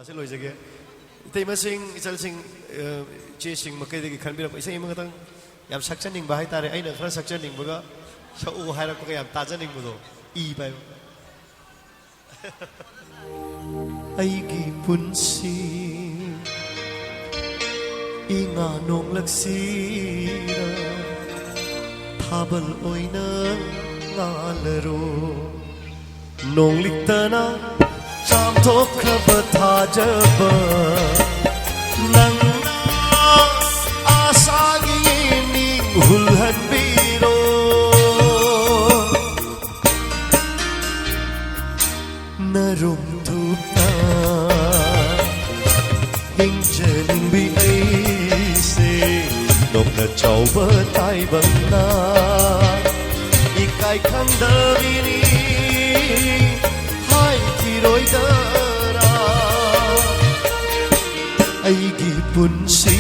sẽ lôi ra cái thì mà sinh chân sinh chia sinh một cái gì khăn biết là sẽ mà tăng làm sắc chân đình bài ta đấy anh là khăn sắc chân đình bữa đó sao u hai là có cái làm ta chân đình bữa rồi y bài ai kỳ phun si y ngà nong lắc si tha bal oi na ngà lơ ro nong lịch ta na chạm thốt khắp tha jab nang na asa gi ning hulhan biro na rum thup na hing chening bi ai se nong na chau ba tai bang na ikai khang da ni rồi ra ai gi pun si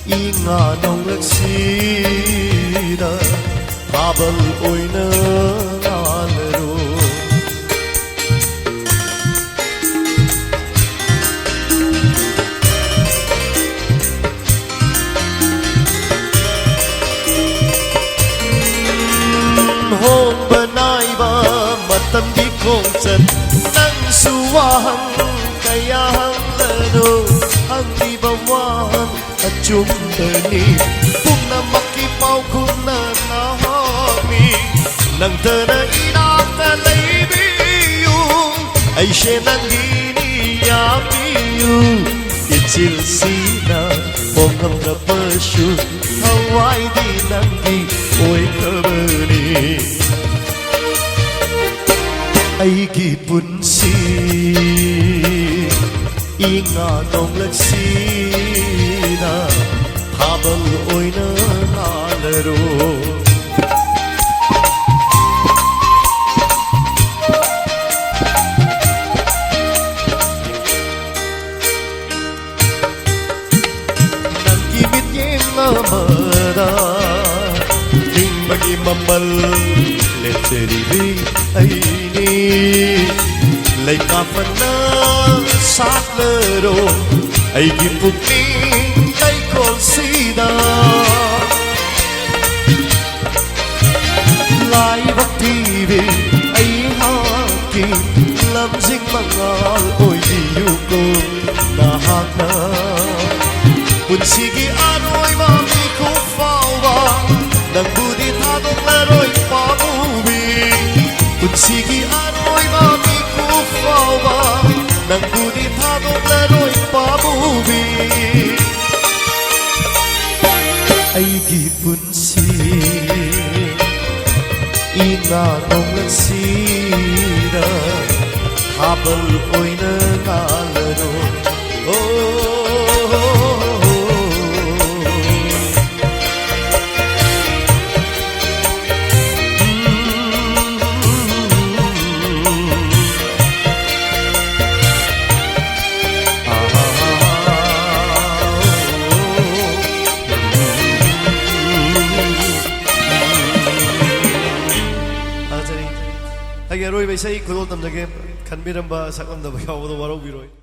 i nga nong lak si da habal oi na al ro hôn benai ba tâm đi cùng chân nắng xua hăng kaya hăng lado hăng đi bao hoa chung tani bung na maki pau kun na mi nang tơ na ina ta lấy biu ai she nang gini ya biu ichil sina bong ngam na pashu Hawaii di nang di oi kabani ai kỳ pun si i nga nong lak si na habal oi na al ro nang kimit yem na mara ding bagi mamal leteri bi ai lấy cà phê na sát lơ đồ ai kim phục ninh tay còn si đa lại bắt đi về ai ha kim làm dinh bằng ngal ôi đi yêu cô na hát na buồn si gi an ôi mà mi khúc phao ba đang bu đi tha đông lơ rồi pa bu bi buồn si gi an ôi mà mi khúc phao ba nang budi thadong la roi pa bubi ai gi pun si ina nong la si da habal oi na kala ro Rồi bây giờ cô tâm cái khăn biết ba sắc âm da bao nhiêu đó vào đâu rồi